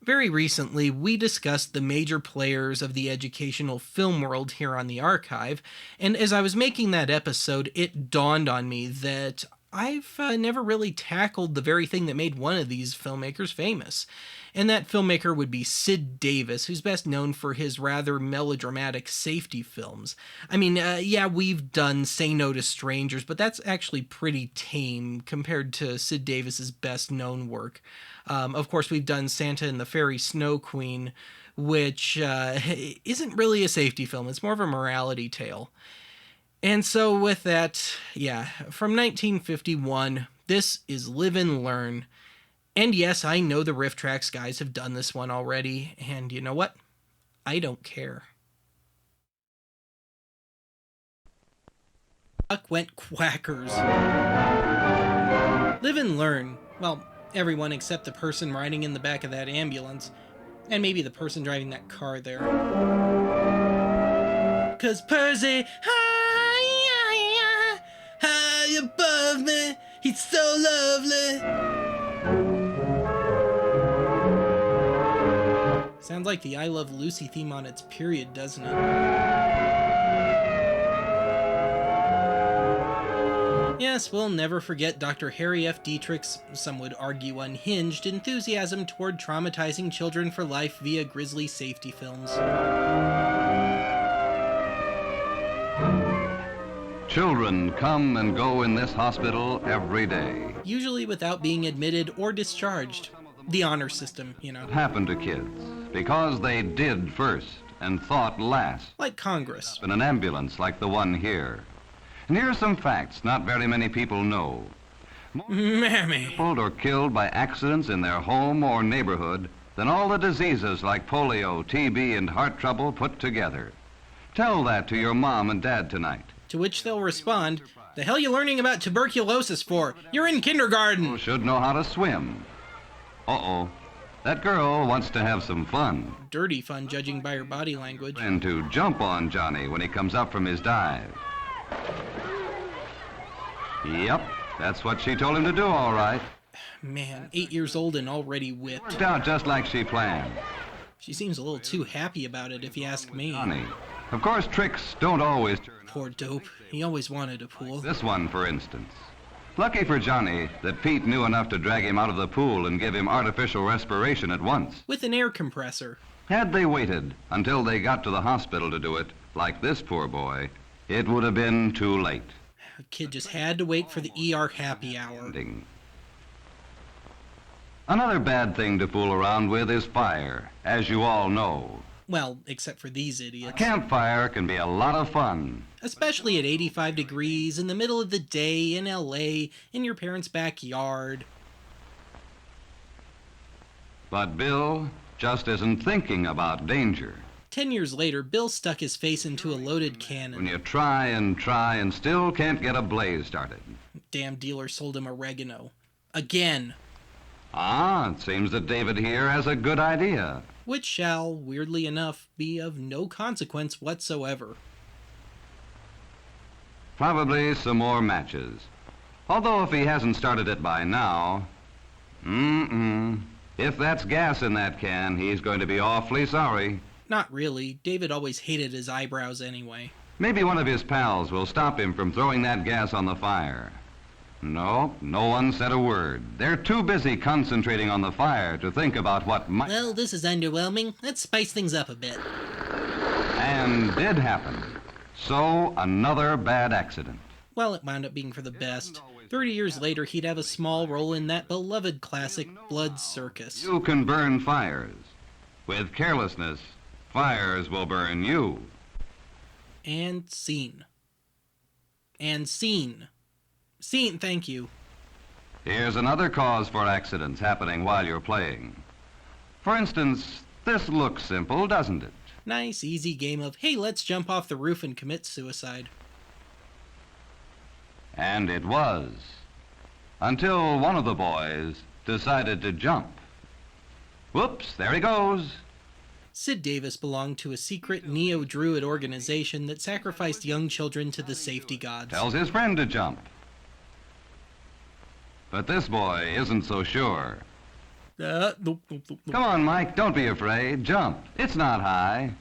Very recently, we discussed the major players of the educational film world here on the archive, and as I was making that episode, it dawned on me that I've never really tackled the very thing that made one of these filmmakers famous. And that filmmaker would be Sid Davis, who's best known for his rather melodramatic safety films. I mean, yeah, we've done Say No to Strangers, but that's actually pretty tame compared to Sid Davis's best known work. Of course, we've done Santa and the Fairy Snow Queen, which isn't really a safety film, it's more of a morality tale. And so with that, yeah, from 1951, this is Live and Learn. And yes, I know the Riff Tracks guys have done this one already, and you know what? I don't care. Duck went quackers. Live and Learn. Well, everyone except the person riding in the back of that ambulance. And maybe the person driving that car there. 'Cause Percy, high above me, he's so lovely. Sounds like the I Love Lucy theme on its period, doesn't it? Yes, we'll never forget Dr. Harry F. Dietrich's, some would argue unhinged, enthusiasm toward traumatizing children for life via grisly safety films. Children come and go in this hospital every day. Usually without being admitted or discharged. The honor system, you know. It happened to kids because they did first and thought last. Like Congress. In an ambulance like the one here. And here are some facts not very many people know. Mammy. Killed or killed by accidents in their home or neighborhood than all the diseases like polio, TB, and heart trouble put together. Tell that to your mom and dad tonight. To which they'll respond, "The hell you learning about tuberculosis for? You're in kindergarten." You should know how to swim. Uh-oh. That girl wants to have some fun. Dirty fun, judging by her body language. And to jump on Johnny when he comes up from his dive. Yep, that's what she told him to do, all right. Man, 8 years old and already whipped. Worked out just like she planned. She seems a little too happy about it, if you ask me. Johnny. Of course, tricks don't always turn out. Poor dope. He always wanted a pool. This one, for instance. Lucky for Johnny that Pete knew enough to drag him out of the pool and give him artificial respiration at once. With an air compressor. Had they waited until they got to the hospital to do it, like this poor boy, it would have been too late. A kid just had to wait for the ER happy hour. Another bad thing to fool around with is fire, as you all know. Well, except for these idiots. A campfire can be a lot of fun. Especially at 85 degrees, in the middle of the day, in LA, in your parents' backyard. But Bill just isn't thinking about danger. 10 years later, Bill stuck his face into a loaded cannon. When you try and still can't get a blaze started. Damn dealer sold him oregano. Again. Ah, it seems that David here has a good idea. Which shall, weirdly enough, be of no consequence whatsoever. Probably some more matches. Although if he hasn't started it by now, if that's gas in that can, he's going to be awfully sorry. Not really. David always hated his eyebrows anyway. Maybe one of his pals will stop him from throwing that gas on the fire. No one said a word. They're too busy concentrating on the fire to think about what might... Well, this is underwhelming. Let's spice things up a bit. And did happen. So, another bad accident. Well, it wound up being for the best. 30 years later, he'd have a small role in that beloved classic, Blood Circus. You can burn fires. With carelessness, fires will burn you. And scene. And scene. Scene, thank you. Here's another cause for accidents happening while you're playing. For instance, this looks simple, doesn't it? Nice, easy game of, hey, let's jump off the roof and commit suicide. And it was. Until one of the boys decided to jump. Whoops, there he goes. Sid Davis belonged to a secret neo-druid organization that sacrificed young children to the safety gods. Tells his friend to jump. But this boy isn't so sure. Nope, nope, nope, nope. Come on, Mike, don't be afraid. Jump. It's not high.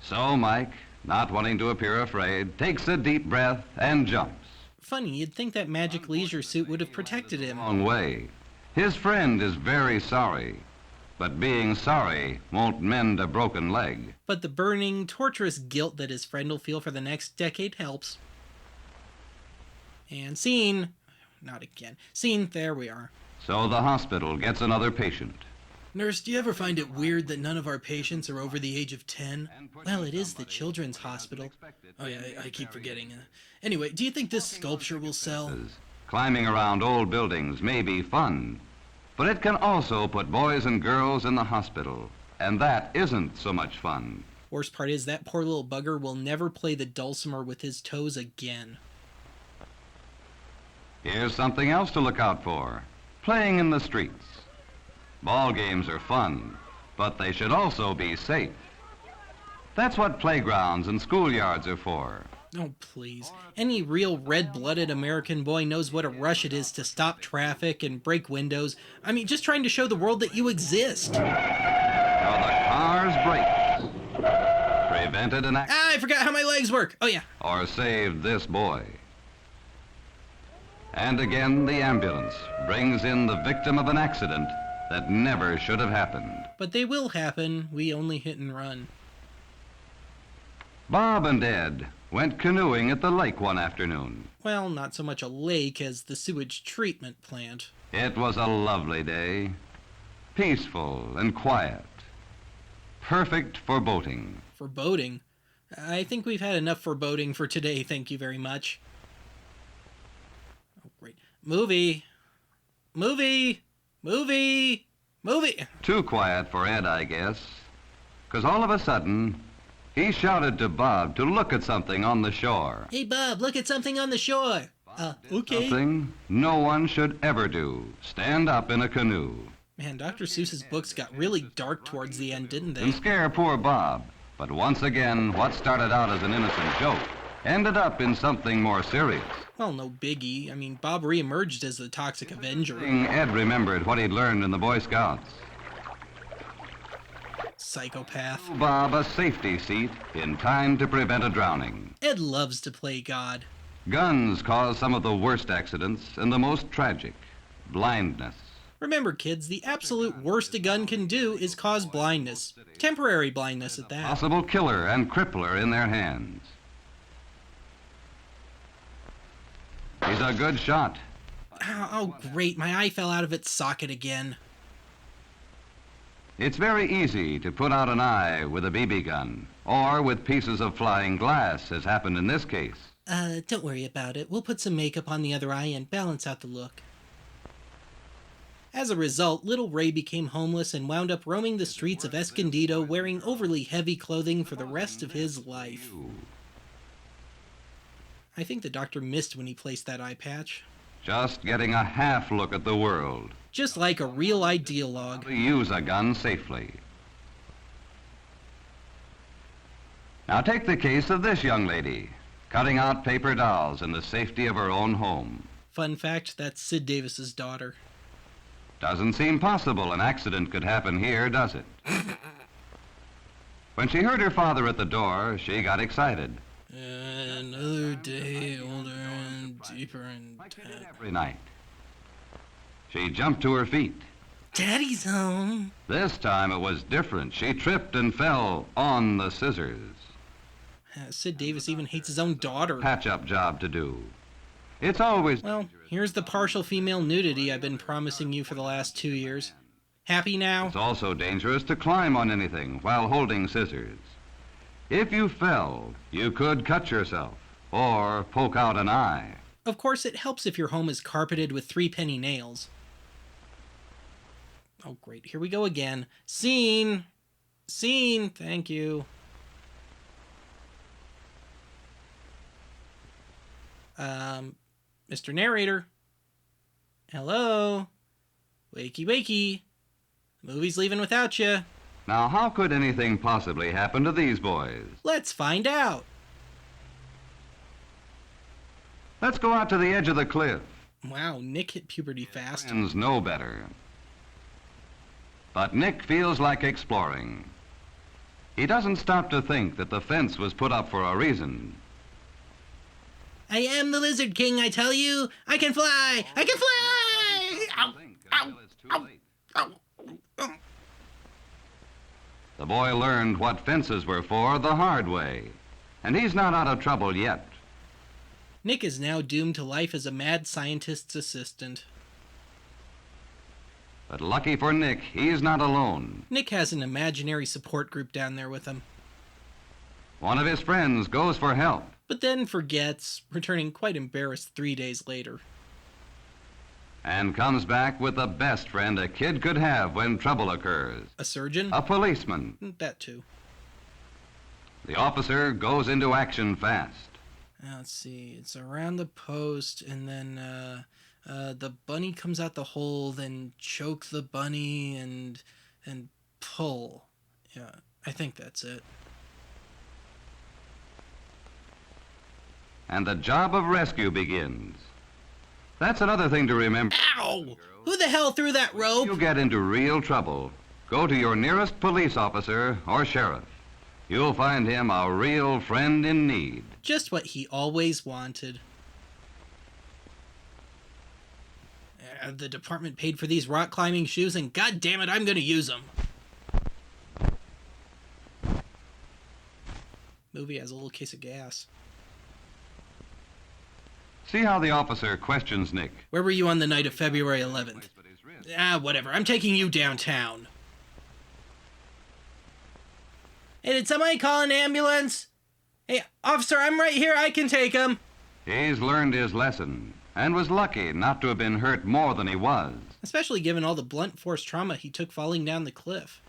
So Mike, not wanting to appear afraid, takes a deep breath and jumps. Funny, you'd think that magic leisure suit would have protected him. Wrong way. His friend is very sorry, but being sorry won't mend a broken leg. But the burning, torturous guilt that his friend will feel for the next decade helps. And scene. Not again. Scene, there we are. So the hospital gets another patient. Nurse, do you ever find it weird that none of our patients are over the age of 10? Well, it is the children's hospital. Oh yeah, I keep forgetting. Anyway, do you think this sculpture will sell? Climbing around old buildings may be fun, but it can also put boys and girls in the hospital, and that isn't so much fun. Worst part is that poor little bugger will never play the dulcimer with his toes again. Here's something else to look out for. Playing in the streets. Ball games are fun, but they should also be safe. That's what playgrounds and schoolyards are for. Oh, please. Any real red-blooded American boy knows what a rush it is to stop traffic and break windows. I mean, just trying to show the world that you exist. Now the car's brakes prevented an accident. I forgot how my legs work. Oh, yeah. Or saved this boy. And again, the ambulance brings in the victim of an accident that never should have happened. But they will happen. We only hit and run. Bob and Ed went canoeing at the lake one afternoon. Well, not so much a lake as the sewage treatment plant. It was a lovely day, peaceful and quiet, perfect for boating. For boating? I think we've had enough foreboding for today, thank you very much. Oh, great. Movie! Movie! Movie! Movie! Too quiet for Ed, I guess, 'cause all of a sudden, he shouted to Bob to look at something on the shore. Hey, Bob, look at something on the shore. Okay. Something no one should ever do. Stand up in a canoe. Man, Dr. Seuss's books got really dark towards the end, didn't they? And scare poor Bob. But once again, what started out as an innocent joke ended up in something more serious. Well, no biggie. I mean, Bob reemerged as the Toxic Avenger. Ed remembered what he'd learned in the Boy Scouts. Psychopath. Bob a safety seat in time to prevent a drowning. Ed loves to play God. Guns cause some of the worst accidents and the most tragic. Blindness. Remember, kids, the absolute worst a gun can do is cause blindness. Temporary blindness at that. Possible killer and crippler in their hands. He's a good shot. Oh, great. My eye fell out of its socket again. It's very easy to put out an eye with a BB gun, or with pieces of flying glass, as happened in this case. Don't worry about it. We'll put some makeup on the other eye and balance out the look. As a result, little Ray became homeless and wound up roaming the streets of Escondido wearing overly heavy clothing for the rest of his life. I think the doctor missed when he placed that eye patch. Just getting a half look at the world. Just like a real ideologue. To use a gun safely. Now take the case of this young lady, cutting out paper dolls in the safety of her own home. Fun fact, that's Sid Davis's daughter. Doesn't seem possible an accident could happen here, does it? When she heard her father at the door, she got excited. Another day older and deeper and Every night. She jumped to her feet. Daddy's home. This time it was different. She tripped and fell on the scissors. Sid Davis even hates his own daughter. Patch-up job to do. It's always... Well, here's the partial female nudity I've been promising you for the last 2 years. Happy now? It's also dangerous to climb on anything while holding scissors. If you fell, you could cut yourself or poke out an eye. Of course, it helps if your home is carpeted with 3-penny nails. Oh, great. Here we go again. Scene! Scene! Thank you. Mr. Narrator. Hello? Wakey, wakey. The movie's leaving without you. Now, how could anything possibly happen to these boys? Let's find out. Let's go out to the edge of the cliff. Wow, Nick hit puberty fast. Friends know better. But Nick feels like exploring. He doesn't stop to think that the fence was put up for a reason. I am the Lizard King, I tell you. I can fly! I can fly! Ow! Ow! Ow! Ow! Ow! The boy learned what fences were for the hard way, and he's not out of trouble yet. Nick is now doomed to life as a mad scientist's assistant. But lucky for Nick, he's not alone. Nick has an imaginary support group down there with him. One of his friends goes for help. But then forgets, returning quite embarrassed 3 days later. And comes back with the best friend a kid could have when trouble occurs. A surgeon? A policeman. That too. The officer goes into action fast. Let's see, it's around the post, and then the bunny comes out the hole, then choke the bunny and pull. Yeah, I think that's it. And the job of rescue begins. That's another thing to remember. Ow! Who the hell threw that rope? If you get into real trouble, go to your nearest police officer or sheriff. You'll find him a real friend in need. Just what he always wanted. The department paid for these rock climbing shoes, and god damn it, I'm gonna use them. Movie has a little case of gas. See how the officer questions Nick. Where were you on the night of February 11th? Whatever. I'm taking you downtown. Hey, did somebody call an ambulance? Hey, officer, I'm right here. I can take him. He's learned his lesson and was lucky not to have been hurt more than he was. Especially given all the blunt force trauma he took falling down the cliff.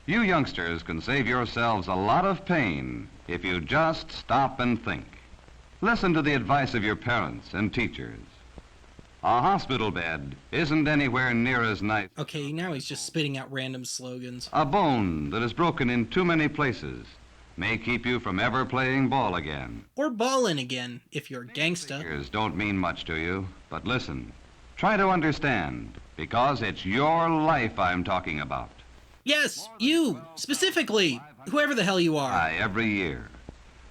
You youngsters can save yourselves a lot of pain if you just stop and think. Listen to the advice of your parents and teachers. A hospital bed isn't anywhere near as nice. Okay, now he's just spitting out random slogans. A bone that is broken in too many places may keep you from ever playing ball again. Or ballin' again, if you're gangsta. Figures don't mean much to you, but listen. Try to understand, because it's your life I'm talking about. Yes, you, specifically, whoever the hell you are. Every year.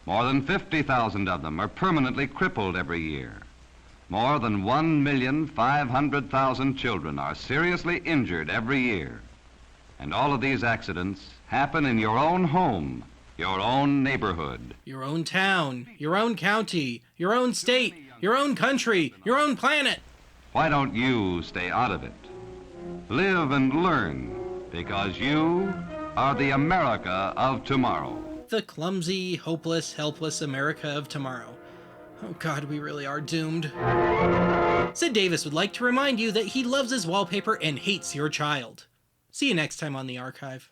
More than 50,000 of them are permanently crippled every year. More than 1,500,000 children are seriously injured every year. And all of these accidents happen in your own home, your own neighborhood. Your own town, your own county, your own state, your own country, your own planet. Why don't you stay out of it? Live and learn, because you are the America of tomorrow. The clumsy, hopeless, helpless America of tomorrow. Oh God, we really are doomed. Sid Davis would like to remind you that he loves his wallpaper and hates your child. See you next time on The Archive.